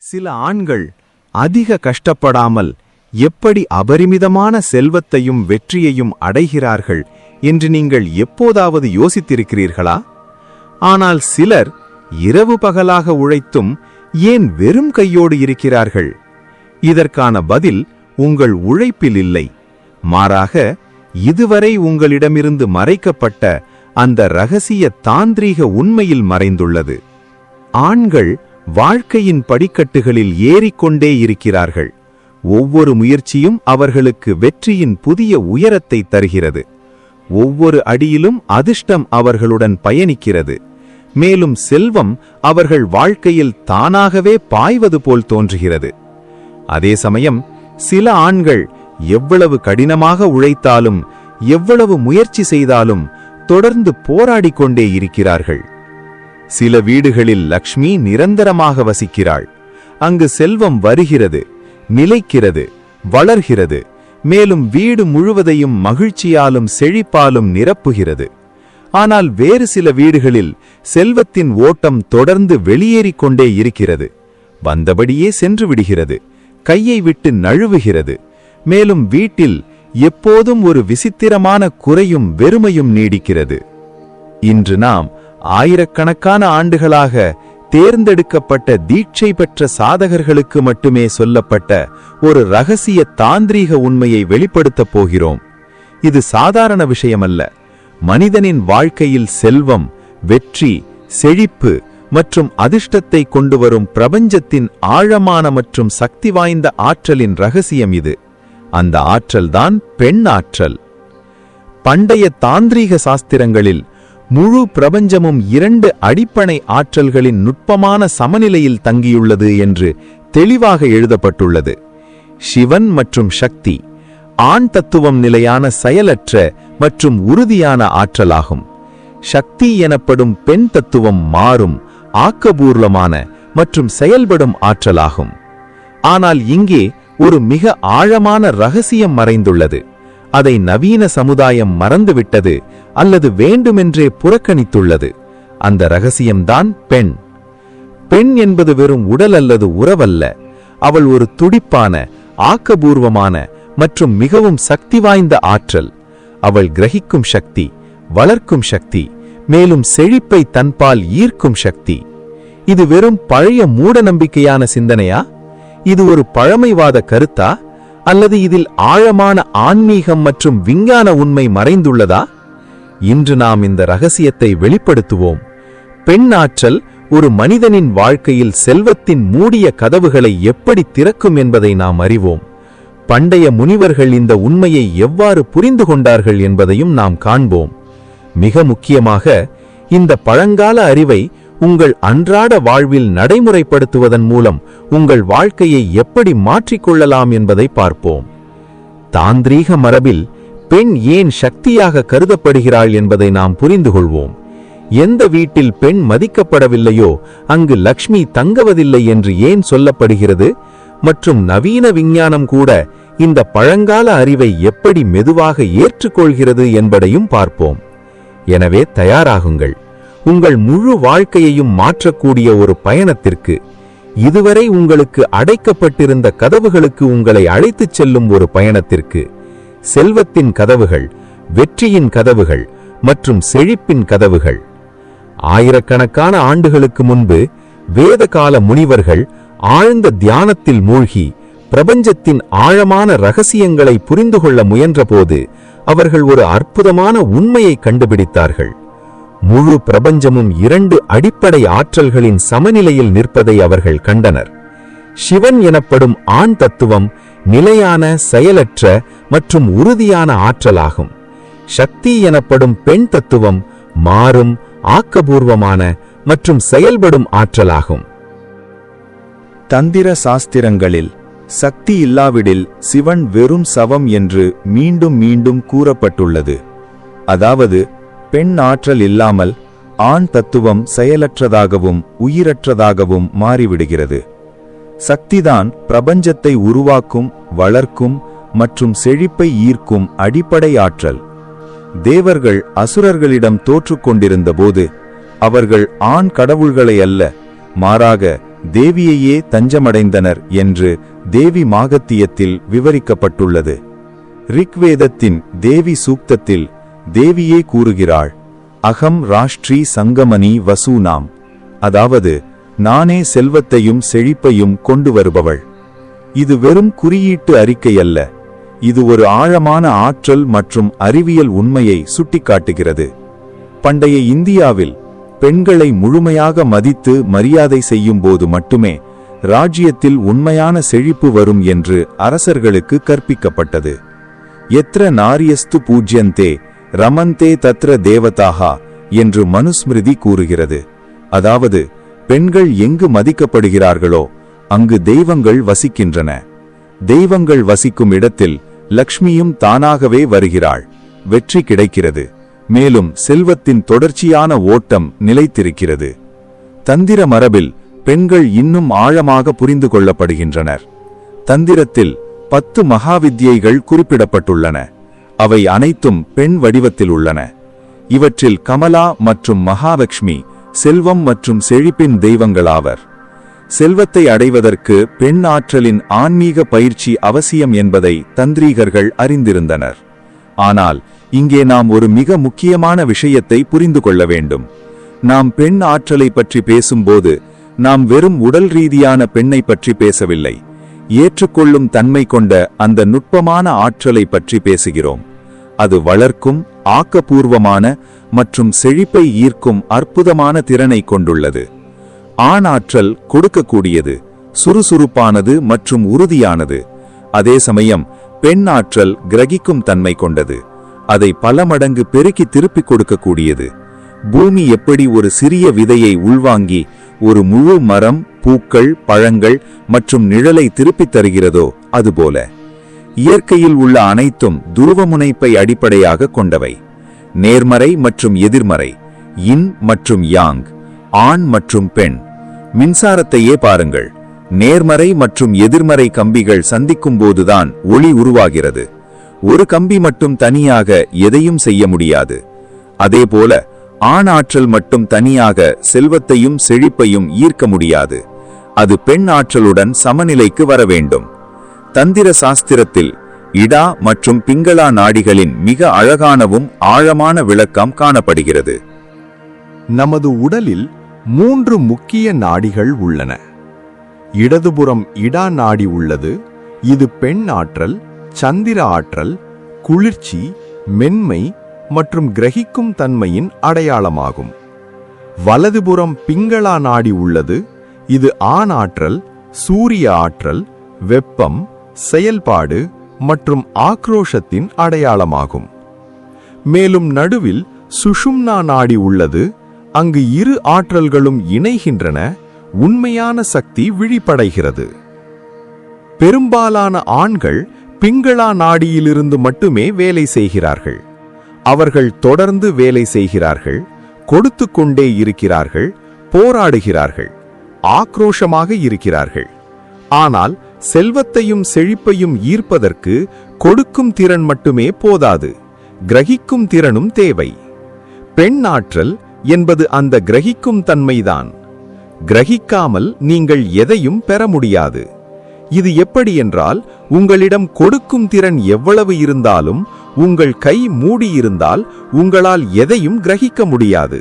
சில ஆண்கள் அதிக கஷ்டப்படாமல் எப்படி அபரிமிதமான செல்வத்தையும் வெற்றியையும் அடைகிறார்கள் என்று நீங்கள் எப்போதாவது யோசித்திருக்கிறீர்களா? ஆனால் சிலர் இரவு பகலாக உழைத்தும் ஏன் வெறும் கையோடு இருக்கிறார்கள்? இதற்கான பதில் உங்கள் உழைப்பில் இல்லை, மாறாக இதுவரை உங்களிடமிருந்து மறைக்கப்பட்ட அந்த இரகசிய தாந்திரீக உண்மையில் மறைந்துள்ளது. ஆண்கள் வாழ்க்கையின் படிக்கட்டுகளில் ஏறிக்கொண்டே இருக்கிறார்கள். ஒவ்வொரு முயற்சியும் அவர்களுக்கு வெற்றியின் புதிய உயரத்தை தருகிறது. ஒவ்வொரு அடியிலும் அதிர்ஷ்டம் அவர்களுடன் பயணிக்கிறது. மேலும் செல்வம் அவர்கள் வாழ்க்கையில் தானாகவே பாய்வது போல் தோன்றுகிறது. அதே சமயம் சில ஆண்கள் எவ்வளவு கடினமாக உழைத்தாலும் எவ்வளவு முயற்சி செய்தாலும் தொடர்ந்து போராடிக் கொண்டே இருக்கிறார்கள். சில வீடுகளில் லக்ஷ்மி நிரந்தரமாக வசிக்கிறாள். அங்கு செல்வம் வருகிறது, நிலைக்கிறது, வளர்கிறது. மேலும் வீடு முழுவதையும் மகிழ்ச்சியாலும் செழிப்பாலும் நிரப்புகிறது. ஆனால் வேறு சில வீடுகளில் செல்வத்தின் ஓட்டம் தொடர்ந்து வெளியேறிக் கொண்டே இருக்கிறது. வந்தபடியே சென்று விடுகிறது, கையை விட்டு நழுவுகிறது. மேலும் வீட்டில் எப்போதும் ஒரு விசித்திரமான குறையும் வெறுமையும் நீடிக்கிறது. இன்று நாம் ஆயிரக்கணக்கான ஆண்டுகளாக தேர்ந்தெடுக்கப்பட்ட தீட்சை பெற்ற சாதகர்களுக்கு மட்டுமே சொல்லப்பட்ட ஒரு இரகசிய தாந்திரீக உண்மையை வெளிப்படுத்தப் போகிறோம். இது சாதாரண விஷயமல்ல. மனிதனின் வாழ்க்கையில் செல்வம், வெற்றி, செழிப்பு மற்றும் அதிர்ஷ்டத்தை கொண்டு வரும் பிரபஞ்சத்தின் ஆழமான மற்றும் சக்தி வாய்ந்த ஆற்றலின் இரகசியம் இது. அந்த ஆற்றல்தான் பெண் ஆற்றல். பண்டைய தாந்திரீக சாஸ்திரங்களில் முழு பிரபஞ்சமும் 2 அடிப்படை ஆற்றல்களின் நுட்பமான சமநிலையில் தங்கியுள்ளது என்று தெளிவாக எழுதப்பட்டுள்ளது. சிவன் மற்றும் சக்தி. ஆண் தத்துவம் நிலையான செயலற்ற மற்றும் உறுதியான ஆற்றலாகும். சக்தி எனப்படும் பெண் தத்துவம் மாறும், ஆக்கபூர்வமான மற்றும் செயல்படும் ஆற்றலாகும். ஆனால் இங்கே ஒரு மிக ஆழமான இரகசியம் மறைந்துள்ளது. அதை நவீன சமுதாயம் மறந்துவிட்டது அல்லது வேண்டுமென்றே புறக்கணித்துள்ளது. அந்த இரகசியம்தான் பெண். பெண் என்பது வெறும் உடல் அல்லது உறவல்ல. அவள் ஒரு துடிப்பான, ஆக்கபூர்வமான மற்றும் மிகவும் சக்தி வாய்ந்த ஆற்றல். அவள் கிரகிக்கும் சக்தி, வளர்க்கும் சக்தி, மேலும் செழிப்பை தன்பால் ஈர்க்கும் சக்தி. இது வெறும் பழைய மூட நம்பிக்கையான சிந்தனையா? இது ஒரு பழமைவாத கருத்தா? அல்லது இதில் ஆழமான ஆன்மீகம் மற்றும் விஞ்ஞான உண்மை மறைந்துள்ளதா? இன்று நாம் இந்த இரகசியத்தை வெளிப்படுத்துவோம். பெண் ஆற்றல் ஒரு மனிதனின் வாழ்க்கையில் செல்வத்தின் மூடிய கதவுகளை எப்படி திறக்கும் என்பதை நாம் அறிவோம். பண்டைய முனிவர்கள் இந்த உண்மையை எவ்வாறு புரிந்து கொண்டார்கள் என்பதையும் நாம் காண்போம். மிக முக்கியமாக, இந்த பழங்கால அறிவை உங்கள் அன்றாட வாழ்வில் நடைமுறைப்படுத்துவதன் மூலம் உங்கள் வாழ்க்கையை எப்படி மாற்றிக்கொள்ளலாம் என்பதை பார்ப்போம். தாந்திரீக மரபில் பெண் ஏன் சக்தியாக கருதப்படுகிறாள் என்பதை நாம் புரிந்து கொள்வோம். எந்த வீட்டில் பெண் மதிக்கப்படவில்லையோ அங்கு லக்ஷ்மி தங்குவதில்லை என்று ஏன் சொல்லப்படுகிறது? மற்றும் நவீன விஞ்ஞானம் கூட இந்த பழங்கால அறிவை எப்படி மெதுவாக ஏற்றுக்கொள்கிறது என்பதையும் பார்ப்போம். எனவே தயாராகுங்கள். உங்கள் முழு வாழ்க்கையையும் மாற்றக்கூடிய ஒரு பயணத்திற்கு, இதுவரை உங்களுக்கு அடைக்கப்பட்டிருந்த கதவுகளுக்கு உங்களை அழைத்துச் செல்லும் ஒரு பயணத்திற்கு. செல்வத்தின் கதவுகள், வெற்றியின் கதவுகள் மற்றும் செழிப்பின் கதவுகள். ஆயிரக்கணக்கான ஆண்டுகளுக்கு முன்பு வேதகால முனிவர்கள் ஆழ்ந்த தியானத்தில் மூழ்கி பிரபஞ்சத்தின் ஆழமான இரகசியங்களை புரிந்து கொள்ள முயன்றபோது அவர்கள் ஒரு அற்புதமான உண்மையை கண்டுபிடித்தார்கள். முழு பிரபஞ்சமும் 2 அடிப்படை ஆற்றல்களின் சமநிலையில் நிற்பதை அவர்கள் கண்டனர். சிவன் எனப்படும் ஆண் தத்துவம் நிலையான, செயலற்ற மற்றும் உறுதியான ஆற்றலாகும். சக்தி எனப்படும் பெண் தத்துவம் மாறும், ஆக்கபூர்வமான மற்றும் செயல்படும் ஆற்றலாகும். தந்திர சாஸ்திரங்களில் சக்தி இல்லாவிடில் சிவன் வெறும் சவம் என்று மீண்டும் மீண்டும் கூறப்பட்டுள்ளது. அதாவது, பெண் ஆற்றல் இல்லாமல் ஆண் தத்துவம் செயலற்றதாகவும் உயிரற்றதாகவும் மாறிவிடுகிறது. சக்திதான் பிரபஞ்சத்தை உருவாக்கும், வளர்க்கும் மற்றும் செழிப்பை ஈர்க்கும் அடிப்படை ஆற்றல். தேவர்கள் அசுரர்களிடம் தோற்றுக்கொண்டிருந்த போது அவர்கள் ஆண் கடவுள்களை அல்ல, மாறாக தேவியையே தஞ்சமடைந்தனர் என்று தேவி மாகத்தியத்தில் விவரிக்கப்பட்டுள்ளது. ரிக்வேதத்தின் தேவி சூக்தத்தில் தேவியே கூறுகிறாள், அகம் ராஷ்ட்ரி சங்கமணி வசூனாம், அதாவது நானே செல்வத்தையும் செழிப்பையும் கொண்டு வருபவள். இது வெறும் குறியீட்டு அறிக்கை அல்ல, இது ஒரு ஆழமான ஆற்றல் மற்றும் அறிவியல் உண்மையை சுட்டிக்காட்டுகிறது. பண்டைய இந்தியாவில் பெண்களை முழுமையாக மதித்து மரியாதை செய்யும் போது மட்டுமே ராஜ்யத்தில் உண்மையான செழிப்பு வரும் என்று அரசர்களுக்கு கற்பிக்கப்பட்டது. எத்ர நாரியஸ்து பூஜ்யந்தே ரமந்தே தத்ர தேவதாகா என்று மனுஸ்மிருதி கூறுகிறது. அதாவது பெண்கள் எங்கு மதிக்கப்படுகிறார்களோ அங்கு தெய்வங்கள் வசிக்கின்றன. தெய்வங்கள் வசிக்கும் இடத்தில் லக்ஷ்மியும் தானாகவே வருகிறாள். வெற்றி கிடைக்கிறது. மேலும் செல்வத்தின் தொடர்ச்சியான ஓட்டம் நிலைத்திருக்கிறது. தந்திர மரபில் பெண்கள் இன்னும் ஆழமாக புரிந்து கொள்ளப்படுகின்றனர். தந்திரத்தில் 10 மகாவித்யைகள் குறிப்பிடப்பட்டுள்ளன. அவை அனைத்தும் பெண் வடிவத்தில் உள்ளன. இவற்றில் கமலா மற்றும் மகாலட்சுமி செல்வம் மற்றும் செழிப்பின் தெய்வங்களாவர். செல்வத்தை அடைவதற்கு பெண் ஆற்றலின் ஆன்மீக பயிற்சி அவசியம் என்பதை தந்திரீகர்கள் அறிந்திருந்தனர். ஆனால் இங்கே நாம் ஒரு மிக முக்கியமான விஷயத்தை புரிந்து கொள்ள வேண்டும். நாம் பெண் ஆற்றலை பற்றி பேசும்போது நாம் வெறும் உடல் ரீதியான பெண்ணை பற்றி பேசவில்லை. ஏற்றுக்கொள்ளும் தன்மை கொண்ட அந்த நுட்பமான ஆற்றலை பற்றி பேசுகிறோம். அது வளர்க்கும், ஆக்கப்பூர்வமான மற்றும் செழிப்பை ஈர்க்கும் அற்புதமான திறனை கொண்டுள்ளது. ஆண் ஆற்றல் கொடுக்கக்கூடியது, சுறுசுறுப்பானது மற்றும் உறுதியானது. அதே சமயம் பெண் ஆற்றல் கிரகிக்கும் தன்மை கொண்டது. அதை பல மடங்கு பெருக்கி திருப்பிக் கொடுக்கக்கூடியது. பூமி எப்படி ஒரு சிறிய விதையை உள்வாங்கி ஒரு முழு மரம், பூக்கள், பழங்கள் மற்றும் நிழலை திருப்பித் தருகிறதோ அதுபோல இயற்கையில் உள்ள அனைத்தும் துருவமுனைப்பை அடிப்படையாக கொண்டவை. நேர்மறை மற்றும் எதிர்மறை, யின் மற்றும் யாங், ஆண் மற்றும் பெண். மின்சாரத்தையே பாருங்கள். நேர்மறை மற்றும் எதிர்மறை கம்பிகள் சந்திக்கும் போதுதான் ஒளி உருவாகிறது. ஒரு கம்பி மட்டும் தனியாக எதையும் செய்ய முடியாது. அதேபோல ஆண் ஆற்றல் மட்டும் தனியாக செல்வத்தையும் செழிப்பையும் ஈர்க்க முடியாது. அது பெண் ஆற்றலுடன் சமநிலைக்கு வர வேண்டும். தந்திர சாஸ்திரத்தில் இடா மற்றும் பிங்களா நாடிகளின் மிக அழகானவும் ஆழமான விளக்கம் காணப்படுகிறது. நமது உடலில் 3 முக்கிய நாடிகள் உள்ளன. இடதுபுறம் இடா நாடி உள்ளது. இது பெண் ஆற்றல், சந்திர ஆற்றல், குளிர்ச்சி, மென்மை மற்றும் கிரகிக்கும் தன்மையின் அடையாளமாகும். வலதுபுறம் பிங்களா நாடி உள்ளது. இது ஆண் ஆற்றல், சூரிய ஆற்றல், வெப்பம், செயல்பாடு மற்றும் ஆக்ரோஷத்தின் அடையாளமாகும். மேலும் நடுவில் சுஷும்னா நாடி உள்ளது. அங்கு இரு ஆற்றல்களும் இணைகின்றன. உண்மையான சக்தி விழிப்படைகிறது. பெரும்பாலான ஆண்கள் பிங்களா நாடியிலிருந்து மட்டுமே வேலை செய்கிறார்கள். அவர்கள் தொடர்ந்து வேலை செய்கிறார்கள், கொடுத்து கொண்டே இருக்கிறார்கள், போராடுகிறார்கள், ஆக்ரோஷமாக இருக்கிறார்கள். ஆனால் செல்வத்தையும் செழிப்பையும் ஈர்ப்பதற்கு கொடுக்கும் திறன் மட்டுமே போதாது, கிரகிக்கும் திறனும் தேவை. பெண் ஆற்றல் என்பது அந்த கிரகிக்கும் தன்மைதான். கிரகிக்காமல் நீங்கள் எதையும் பெற முடியாது. இது எப்படி என்றால், உங்களிடம் கொடுக்கும் திறன் எவ்வளவு இருந்தாலும் உங்கள் கை மூடியிருந்தால் உங்களால் எதையும் கிரகிக்க முடியாது.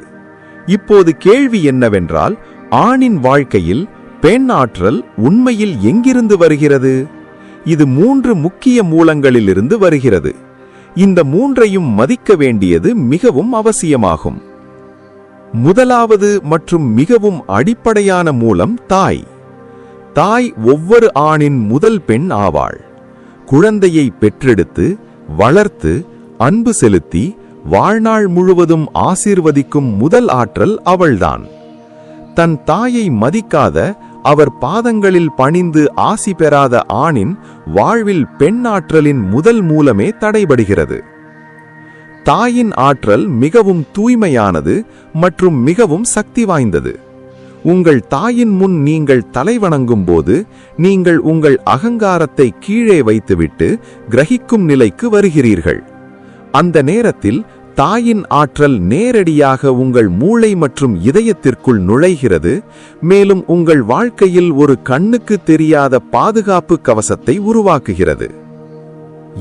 இப்போது கேள்வி என்னவென்றால், ஆணின் வாழ்க்கையில் பெண் ஆற்றல் உண்மையில் எங்கிருந்து வருகிறது? இது 3 முக்கிய மூலங்களிலிருந்து வருகிறது. இந்த 3ஐயும் மதிக்க வேண்டியது மிகவும் அவசியமாகும். முதலாவது மற்றும் மிகவும் அடிப்படையான மூலம் தாய். தாய் ஒவ்வொரு ஆணின் முதல் பெண் ஆவாள். குழந்தையை பெற்றெடுத்து, வளர்த்து, அன்பு செலுத்தி, வாழ்நாள் முழுவதும் ஆசீர்வதிக்கும் முதல் ஆற்றல் அவள்தான். தன் தாயை மதிக்காத, அவர் பாதங்களில் பணிந்து ஆசி பெறாத ஆணின் வாழ்வில் பெண் ஆற்றலின் முதல் மூலமே தடைபடுகிறது. தாயின் ஆற்றல் மிகவும் தூய்மையானது மற்றும் மிகவும் சக்தி வாய்ந்தது. உங்கள் தாயின் முன் நீங்கள் தலைவணங்கும் போது நீங்கள் உங்கள் அகங்காரத்தை கீழே வைத்துவிட்டு கிரகிக்கும் நிலைக்கு வருகிறீர்கள். அந்த நேரத்தில் தாயின் ஆற்றல் நேரடியாக உங்கள் மூளை மற்றும் இதயத்திற்குள் நுழைகிறது, மேலும் உங்கள் வாழ்க்கையில் ஒரு கண்ணுக்கு தெரியாத பாதுகாப்பு கவசத்தை உருவாக்குகிறது.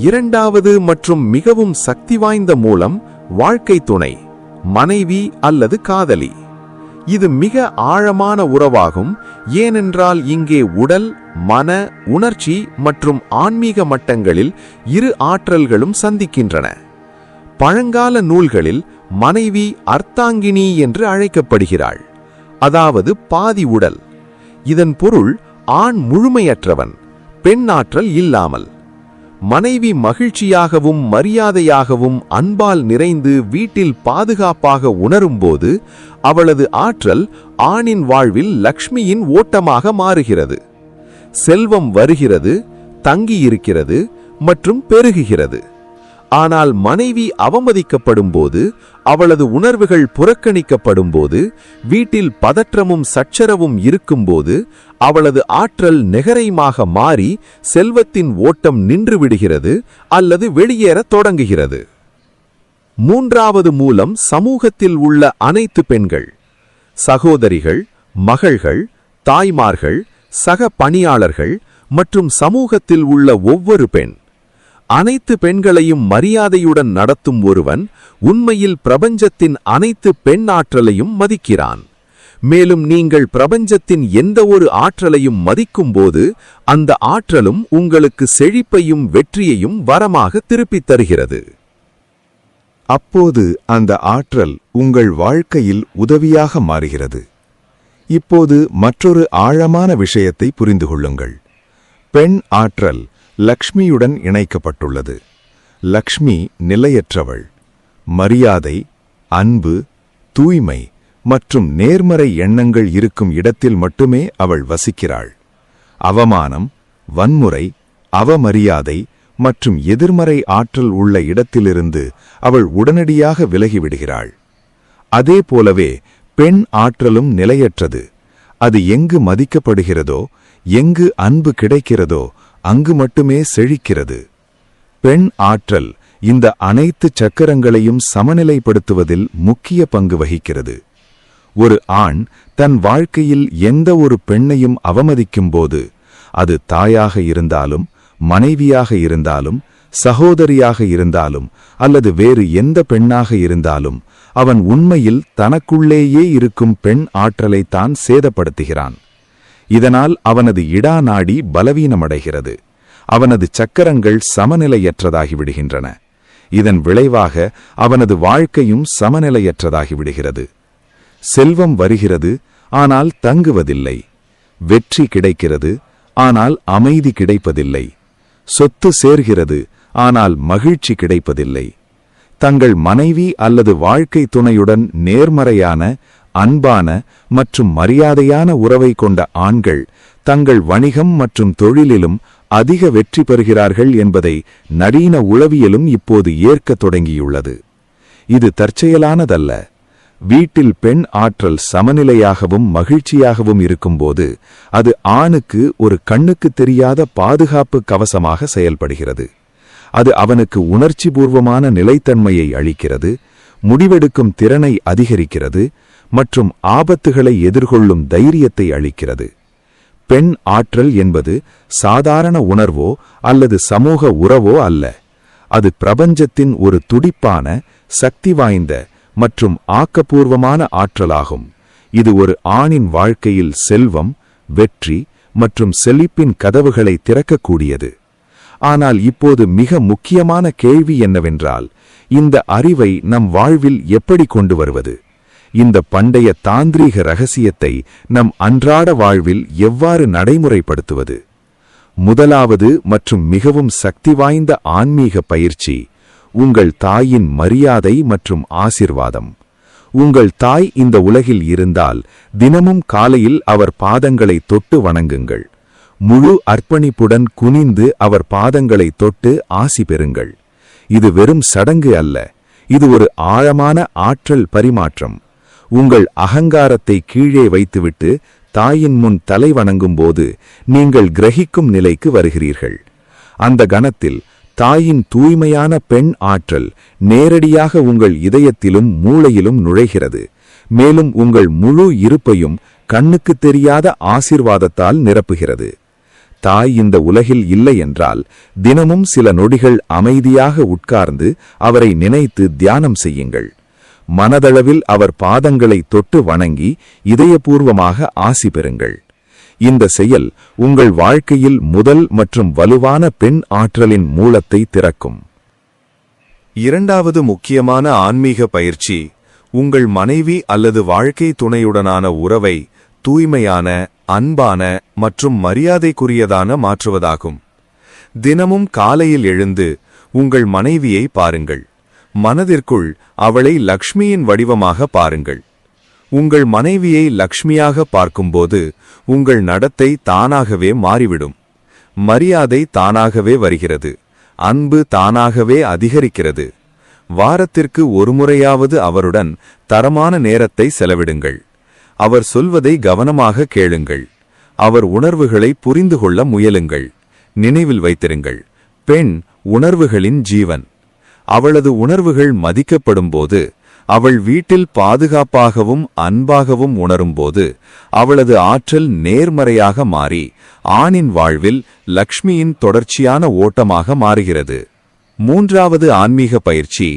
இரண்டாவது மற்றும் மிகவும் சக்தி வாய்ந்த மூலம் வாழ்க்கை துணை, மனைவி அல்லது காதலி. இது மிக ஆழமான உறவாகும், ஏனென்றால் இங்கே உடல், மன, உணர்ச்சி மற்றும் ஆன்மீக மட்டங்களில் இரு ஆற்றல்களும் சந்திக்கின்றன. பழங்கால நூல்களில் மனைவி அர்த்தாங்கினி என்று அழைக்கப்படுகிறாள், அதாவது பாதி உடல். இதன் பொருள் ஆண் முழுமையற்றவன், பெண் ஆற்றல் இல்லாமல். மனைவி மகிழ்ச்சியாகவும் மரியாதையாகவும் அன்பால் நிறைந்து வீட்டில் பாதுகாப்பாக உணரும்போது அவளது ஆற்றல் ஆணின் வாழ்வில் லக்ஷ்மியின் ஓட்டமாக மாறுகிறது. செல்வம் வருகிறது, தங்கியிருக்கிறது மற்றும் பெருகுகிறது. ஆனால் மனைவி அவமதிக்கப்படும்போது, அவளது உணர்வுகள் புறக்கணிக்கப்படும்போது, வீட்டில் பதற்றமும் சச்சரவும் இருக்கும்போது அவளது ஆற்றல் நெகரைமாக மாறி செல்வத்தின் ஓட்டம் நின்றுவிடுகிறது அல்லது வெளியேறத் தொடங்குகிறது. மூன்றாவது மூலம் சமூகத்தில் உள்ள அனைத்து பெண்கள், சகோதரிகள், மகள்கள், தாய்மார்கள், சக பணியாளர்கள் மற்றும் சமூகத்தில் உள்ள ஒவ்வொரு பெண். அனைத்து பெண்களையும் மரியாதையுடன் நடத்தும் ஒருவன் உண்மையில் பிரபஞ்சத்தின் அனைத்து பெண் ஆற்றலையும் மதிக்கிறான். மேலும் நீங்கள் பிரபஞ்சத்தின் எந்த ஒரு ஆற்றலையும் மதிக்கும்போது அந்த ஆற்றலும் உங்களுக்கு செழிப்பையும் வெற்றியையும் வரமாக திருப்பித் தருகிறது. அப்போது அந்த ஆற்றல் உங்கள் வாழ்க்கையில் உதவியாக மாறுகிறது. இப்போது மற்றொரு ஆழமான விஷயத்தை புரிந்து கொள்ளுங்கள். பெண் ஆற்றல் லக்ஷ்மியுடன் இணைக்கப்பட்டுள்ளது. லக்ஷ்மி நிலையற்றவள். மரியாதை, அன்பு, தூய்மை மற்றும் நேர்மறை எண்ணங்கள் இருக்கும் இடத்தில் மட்டுமே அவள் வசிக்கிறாள். அவமானம், வன்முறை, அவமரியாதை மற்றும் எதிர்மறை ஆற்றல் உள்ள இடத்திலிருந்து அவள் உடனடியாக விலகிவிடுகிறாள். அதே போலவே பெண் ஆற்றலும் நிலையற்றது. அது எங்கு மதிக்கப்படுகிறதோ, எங்கு அன்பு கிடைக்கிறதோ அங்கு மட்டுமே செழிக்கிறது. பெண் ஆற்றல் இந்த அனைத்து சக்கரங்களையும் சமநிலைப்படுத்துவதில் முக்கிய பங்கு வகிக்கிறது. ஒரு ஆண் தன் வாழ்க்கையில் எந்த ஒரு பெண்ணையும் அவமதிக்கும்போது, அது தாயாக இருந்தாலும், மனைவியாக இருந்தாலும், சகோதரியாக இருந்தாலும் அல்லது வேறு எந்த பெண்ணாக இருந்தாலும், அவன் உண்மையில் தனக்குள்ளேயே இருக்கும் பெண் ஆற்றலை தான் சேதப்படுத்துகிறான். இதனால் அவனது இடா நாடி பலவீனமடைகிறது. அவனது சக்கரங்கள் சமநிலையற்றதாகிவிடுகின்றன. இதன் விளைவாக அவனது வாழ்க்கையும் சமநிலையற்றதாகிவிடுகிறது. செல்வம் வருகிறது, ஆனால் தங்குவதில்லை. வெற்றி கிடைக்கிறது, ஆனால் அமைதி கிடைப்பதில்லை. சொத்து சேர்கிறது, ஆனால் மகிழ்ச்சி கிடைப்பதில்லை. தங்கள் மனைவி அல்லது வாழ்க்கை துணையுடன் நேர்மறையான, அன்பான மற்றும் மரியாதையான உறவை கொண்ட ஆண்கள் தங்கள் வணிகம் மற்றும் தொழிலிலும் அதிக வெற்றி பெறுகிறார்கள் என்பதை நவீன உளவியலும் இப்போது ஏற்கத் தொடங்கியுள்ளது. இது தற்செயலானதல்ல. வீட்டில் பெண் ஆற்றல் சமநிலையாகவும் மகிழ்ச்சியாகவும் இருக்கும்போது அது ஆணுக்கு ஒரு கண்ணுக்கு தெரியாத பாதுகாப்பு கவசமாக செயல்படுகிறது. அது அவனுக்கு உணர்ச்சிபூர்வமான நிலைத்தன்மையை அளிக்கிறது, முடிவெடுக்கும் திறனை அதிகரிக்கிறது மற்றும் ஆபத்துகளை எதிர்கொள்ளும் தைரியத்தை அளிக்கிறது. பெண் ஆற்றல் என்பது சாதாரண உணர்வோ அல்லது சமூக உறவோ அல்ல. அது பிரபஞ்சத்தின் ஒரு துடிப்பான, சக்தி வாய்ந்த மற்றும் ஆக்கப்பூர்வமான ஆற்றலாகும். இது ஒரு ஆணின் வாழ்க்கையில் செல்வம், வெற்றி மற்றும் செழிப்பின் கதவுகளை திறக்கக்கூடியது. ஆனால் இப்போது மிக முக்கியமான கேள்வி என்னவென்றால், இந்த அறிவை நம் வாழ்வில் எப்படி கொண்டு வருவது? இந்த பண்டைய தாந்திரீக ரகசியத்தை நம் அன்றாட வாழ்வில் எவ்வாறு நடைமுறைப்படுத்துவது? முதலாவது மற்றும் மிகவும் சக்தி வாய்ந்த ஆன்மீக பயிற்சி உங்கள் தாயின் மரியாதை மற்றும் ஆசீர்வாதம். உங்கள் தாய் இந்த உலகில் இருந்தால் தினமும் காலையில் அவர் பாதங்களை தொட்டு வணங்குங்கள். முழு அர்ப்பணிப்புடன் குனிந்து அவர் பாதங்களை தொட்டு ஆசி பெறுங்கள். இது வெறும் சடங்கு அல்ல, இது ஒரு ஆழமான ஆற்றல் பரிமாற்றம். உங்கள் அகங்காரத்தை கீழே வைத்துவிட்டு தாயின் முன் தலை வணங்கும்போது நீங்கள் கிரகிக்கும் நிலைக்கு வருகிறீர்கள். அந்த கணத்தில் தாயின் தூய்மையான பெண் ஆற்றல் நேரடியாக உங்கள் இதயத்திலும் மூளையிலும் நுழைகிறது, மேலும் உங்கள் முழு இருப்பையும் கண்ணுக்கு தெரியாத ஆசீர்வாதத்தால் நிரப்புகிறது. தாய் இந்த உலகில் இல்லை என்றால் தினமும் சில நொடிகள் அமைதியாக உட்கார்ந்து அவரை நினைத்து தியானம் செய்யுங்கள். மனதளவில் அவர் பாதங்களை தொட்டு வணங்கி இதயபூர்வமாக ஆசி பெறுங்கள். இந்த செயல் உங்கள் வாழ்க்கையில் முதல் மற்றும் வலுவான பெண் ஆற்றலின் மூலத்தை திறக்கும். இரண்டாவது முக்கியமான ஆன்மீக பயிற்சி உங்கள் மனைவி அல்லது வாழ்க்கை துணையுடனான உறவை தூய்மையான, அன்பான மற்றும் மரியாதைக்குரியதான மாற்றுவதாகும். தினமும் காலையில் எழுந்து உங்கள் மனைவியை பாருங்கள். மனதிற்குள் அவளை லக்ஷ்மியின் வடிவமாக பாருங்கள். உங்கள் மனைவியை லக்ஷ்மியாக பார்க்கும்போது உங்கள் நடத்தை தானாகவே மாறிவிடும். மரியாதை தானாகவே வருகிறது. அன்பு தானாகவே அதிகரிக்கிறது. வாரத்திற்கு ஒருமுறையாவது அவருடன் தரமான நேரத்தை செலவிடுங்கள். அவர் சொல்வதை கவனமாக கேளுங்கள். அவர் உணர்வுகளை புரிந்து கொள்ள முயலுங்கள். நினைவில் வைத்திருங்கள், பெண் உணர்வுகளின் ஜீவன். அவளது உணர்வுகள் மதிக்கப்படும்போது, அவள் வீட்டில் பாதுகாப்பாகவும் அன்பாகவும் உணரும்போது அவளது ஆற்றல் நேர்மறையாக மாறி ஆணின் வாழ்வில் லக்ஷ்மியின் தொடர்ச்சியான ஓட்டமாக மாறுகிறது. மூன்றாவது ஆன்மீக பயிற்சி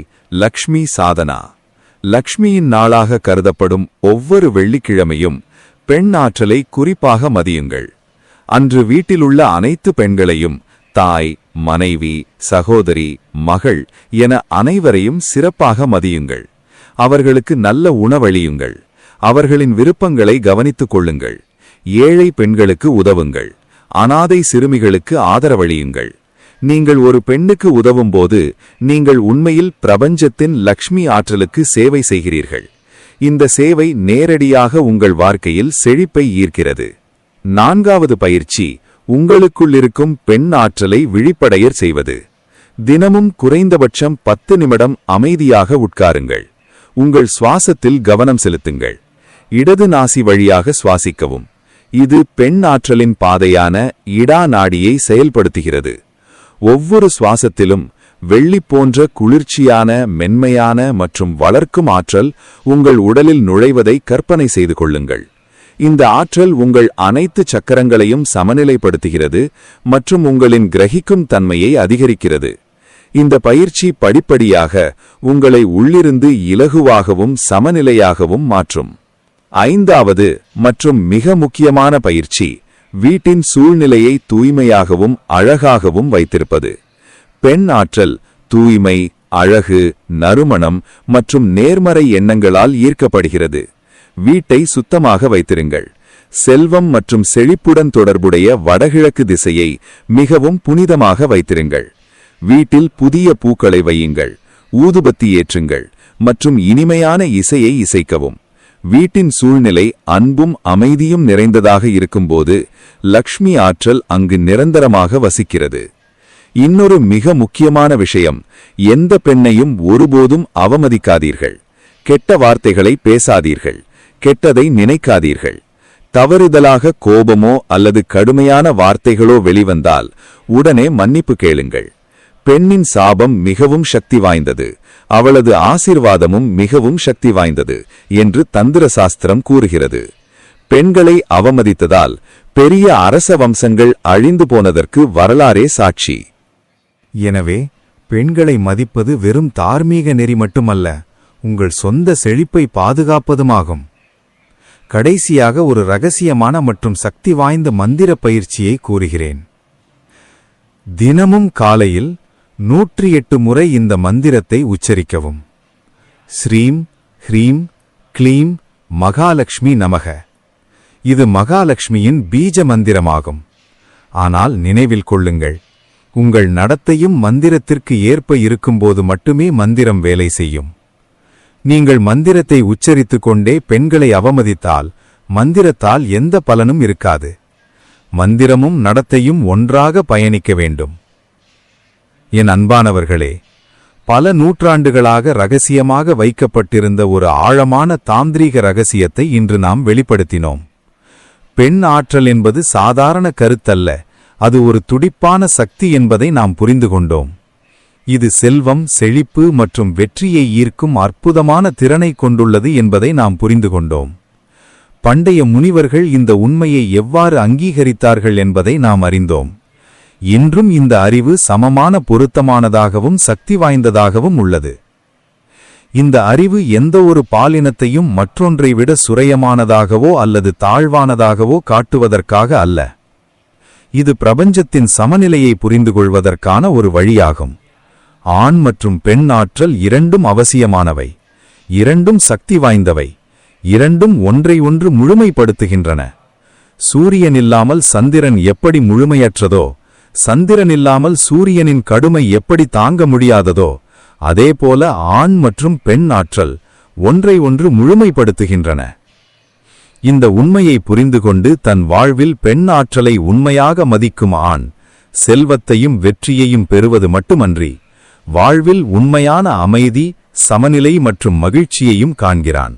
லக்ஷ்மி சாதனா. லக்ஷ்மியின் நாளாக கருதப்படும் ஒவ்வொரு வெள்ளிக்கிழமையும் பெண் ஆற்றலை குறிப்பாக மதியுங்கள். அன்று வீட்டிலுள்ள அனைத்து பெண்களையும், தாய், மனைவி, சகோதரி, மகள் என அனைவரையும் சிறப்பாக மதியுங்கள். அவர்களுக்கு நல்ல உணவளியுங்கள். அவர்களின் விருப்பங்களை கவனித்துக் கொள்ளுங்கள். ஏழை பெண்களுக்கு உதவுங்கள். அனாதை சிறுமிகளுக்கு ஆதரவளியுங்கள். நீங்கள் ஒரு பெண்ணுக்கு உதவும்போது நீங்கள் உண்மையில் பிரபஞ்சத்தின் லக்ஷ்மி ஆற்றலுக்கு சேவை செய்கிறீர்கள். இந்த சேவை நேரடியாக உங்கள் வாழ்க்கையில் செழிப்பை ஈர்க்கிறது. நான்காவது பயிற்சி உங்களுக்குள் இருக்கும் பெண் ஆற்றலை விழிப்படையச் செய்வது. தினமும் குறைந்தபட்சம் 10 நிமிடம் அமைதியாக உட்காருங்கள். உங்கள் சுவாசத்தில் கவனம் செலுத்துங்கள். இடது நாசி வழியாக சுவாசிக்கவும். இது பெண் ஆற்றலின் பாதையான இடா நாடியை செயல்படுத்துகிறது. ஒவ்வொரு சுவாசத்திலும் வெள்ளி போன்ற குளிர்ச்சியான, மென்மையான மற்றும் வளர்க்கும் ஆற்றல் உங்கள் உடலில் நுழைவதை கற்பனை செய்து கொள்ளுங்கள். இந்த ஆற்றல் உங்கள் அனைத்து சக்கரங்களையும் சமநிலைப்படுத்துகிறது மற்றும் உங்களின் கிரகிக்கும் தன்மையை அதிகரிக்கிறது. இந்த பயிற்சி படிப்படியாக உங்களை உள்ளிருந்து இலகுவாகவும் சமநிலையாகவும் மாற்றும். ஐந்தாவது மற்றும் மிக முக்கியமான பயிற்சி வீட்டின் சூழ்நிலையை தூய்மையாகவும் அழகாகவும் வைத்திருப்பது. பெண் ஆற்றல் தூய்மை, அழகு, நறுமணம் மற்றும் நேர்மறை எண்ணங்களால் ஈர்க்கப்படுகிறது. வீட்டை சுத்தமாக வைத்திருங்கள். செல்வம் மற்றும் செழிப்புடன் தொடர்புடைய வடகிழக்கு திசையை மிகவும் புனிதமாக வைத்திருங்கள். வீட்டில் புதிய பூக்களை வையுங்கள், ஊதுபத்தி ஏற்றுங்கள் மற்றும் இனிமையான இசையை இசைக்கவும். வீட்டின் சூழ்நிலை அன்பும் அமைதியும் நிறைந்ததாக இருக்கும்போது லக்ஷ்மி ஆற்றல் அங்கு நிரந்தரமாக வசிக்கிறது. இன்னொரு மிக முக்கியமான விஷயம், எந்த பெண்ணையும் ஒருபோதும் அவமதிக்காதீர்கள். கெட்ட வார்த்தைகளை பேசாதீர்கள். கெட்டதை நினைக்காதீர்கள். தவறுதலாக கோபமோ அல்லது கடுமையான வார்த்தைகளோ வெளிவந்தால் உடனே மன்னிப்பு கேளுங்கள். பெண்ணின் சாபம் மிகவும் சக்தி வாய்ந்தது, அவளது ஆசீர்வாதமும் மிகவும் சக்தி வாய்ந்தது என்று தந்திர சாஸ்திரம் கூறுகிறது. பெண்களை அவமதித்ததால் பெரிய அரச வம்சங்கள் அழிந்து போனதற்கு வரலாறே சாட்சி. எனவே பெண்களை மதிப்பது வெறும் தார்மீக நெறி மட்டுமல்ல, உங்கள் சொந்த செழிப்பை பாதுகாப்பதுமாகும். கடைசியாக ஒரு இரகசியமான மற்றும் சக்தி வாய்ந்த மந்திர பயிற்சியை கூறுகிறேன். தினமும் காலையில் 108 முறை இந்த மந்திரத்தை உச்சரிக்கவும். ஸ்ரீம் ஹ்ரீம் க்ளீம் மகாலட்சுமி நமக. இது மகாலட்சுமியின் பீஜ மந்திரமாகும். ஆனால் நினைவில் கொள்ளுங்கள், உங்கள் நடத்தையும் மந்திரத்திற்கு ஏற்ப இருக்கும்போது மட்டுமே மந்திரம் வேலை செய்யும். நீங்கள் மந்திரத்தை உச்சரித்துக் கொண்டே பெண்களை அவமதித்தால் மந்திரத்தால் எந்த பலனும் இருக்காது. மந்திரமும் நடத்தையும் ஒன்றாக பயணிக்க வேண்டும். என் அன்பானவர்களே, பல நூற்றாண்டுகளாக இரகசியமாக வைக்கப்பட்டிருந்த ஒரு ஆழமான தாந்திரீக இரகசியத்தை இன்று நாம் வெளிப்படுத்தினோம். பெண் ஆற்றல் என்பது சாதாரண கருத்தல்ல, அது ஒரு துடிப்பான சக்தி என்பதை நாம் புரிந்து கொண்டோம். இது செல்வம், செழிப்பு மற்றும் வெற்றியை ஈர்க்கும் அற்புதமான திறனை கொண்டுள்ளது என்பதை நாம் புரிந்து கொண்டோம். பண்டைய முனிவர்கள் இந்த உண்மையை எவ்வாறு அங்கீகரித்தார்கள் என்பதை நாம் அறிந்தோம். இன்றும் இந்த அறிவு சமமான பொருத்தமானதாகவும் சக்தி வாய்ந்ததாகவும் உள்ளது. இந்த அறிவு எந்த ஒரு பாலினத்தையும் மற்றொன்றை விட சுரையமானதாகவோ அல்லது தாழ்வானதாகவோ காட்டுவதற்காக அல்ல. இது பிரபஞ்சத்தின் சமநிலையை புரிந்துகொள்வதற்கான ஒரு வழியாகும். ஆண் மற்றும் பெண் ஆற்றல் இரண்டும் அவசியமானவை, இரண்டும் சக்தி வாய்ந்தவை, இரண்டும் ஒன்றை ஒன்று முழுமைப்படுத்துகின்றன. சூரியன் இல்லாமல் சந்திரன் எப்படி முழுமையற்றதோ, சந்திரன் இல்லாமல் சூரியனின் கடுமை எப்படி தாங்க முடியாததோ, அதேபோல ஆண் மற்றும் பெண் ஆற்றல் ஒன்றை ஒன்று முழுமைப்படுத்துகின்றன. இந்த உண்மையை புரிந்துகொண்டு தன் வாழ்வில் பெண் ஆற்றலை உண்மையாக மதிக்கும் ஆண் செல்வத்தையும் வெற்றியையும் பெறுவது மட்டுமன்றி வாழ்வில் உண்மையான அமைதி, சமநிலை மற்றும் மகிழ்ச்சியையும் காண்கிறான்.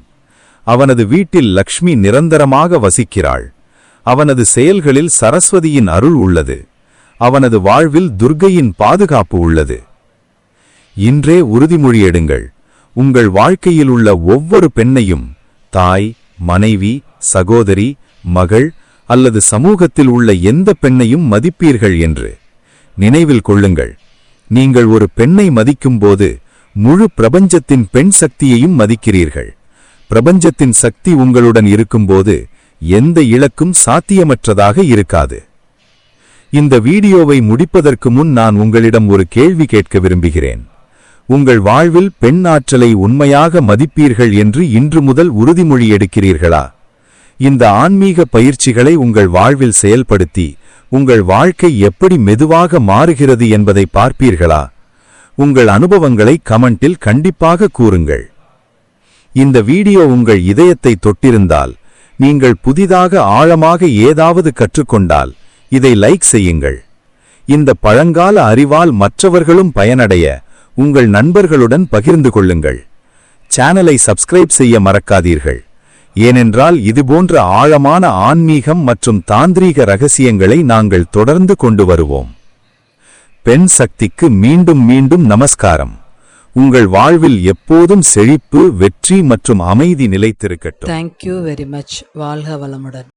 அவனது வீட்டில் லக்ஷ்மி நிரந்தரமாக வசிக்கிறாள். அவனது செயல்களில் சரஸ்வதியின் அருள் உள்ளது. அவனது வாழ்வில் துர்க்கையின் பாதுகாப்பு உள்ளது. இன்றே உறுதிமொழி எடுங்கள். உங்கள் வாழ்க்கையில் உள்ள ஒவ்வொரு பெண்ணையும் தாய், மனைவி, சகோதரி, மகள் அல்லது சமூகத்தில் உள்ள எந்த பெண்ணையும் மதிப்பீர்கள் என்று நினைவில் கொள்ளுங்கள். நீங்கள் ஒரு பெண்ணை மதிக்கும்போது முழு பிரபஞ்சத்தின் பெண் சக்தியையும் மதிக்கிறீர்கள். பிரபஞ்சத்தின் சக்தி உங்களுடன் இருக்கும்போது எந்த இலக்கும் சாத்தியமற்றதாக இருக்காது. இந்த வீடியோவை முடிப்பதற்கு முன் நான் உங்களிடம் ஒரு கேள்வி கேட்க விரும்புகிறேன். உங்கள் வாழ்வில் பெண் ஆற்றலை உண்மையாக மதிப்பீர்கள் என்று இன்று முதல் உறுதிமொழி எடுக்கிறீர்களா? இந்த ஆன்மீக பயிற்சிகளை உங்கள் வாழ்வில் செயல்படுத்தி உங்கள் வாழ்க்கை எப்படி மெதுவாக மாறுகிறது என்பதை பார்ப்பீர்களா? உங்கள் அனுபவங்களை கமெண்டில் கண்டிப்பாக கூறுங்கள். இந்த வீடியோ உங்கள் இதயத்தை தொட்டிருந்தால், நீங்கள் புதிதாக ஆழமாக ஏதாவது கற்றுக்கொண்டால் இதை லைக் செய்யுங்கள். இந்த பழங்கால அறிவால் மற்றவர்களும் பயனடைய உங்கள் நண்பர்களுடன் பகிர்ந்து கொள்ளுங்கள். சேனலை சப்ஸ்கிரைப் செய்ய மறக்காதீர்கள். ஏனென்றால் இதுபோன்ற ஆழமான ஆன்மீகம் மற்றும் தாந்திரீக ரகசியங்களை நாங்கள் தொடர்ந்து கொண்டு வருவோம். பெண் சக்திக்கு மீண்டும் மீண்டும் நமஸ்காரம். உங்கள் வாழ்வில் எப்போதும் செழிப்பு, வெற்றி மற்றும் அமைதி நிலைத்திருக்கட்டும். Thank you very much. வாழ்க வளமுடன்.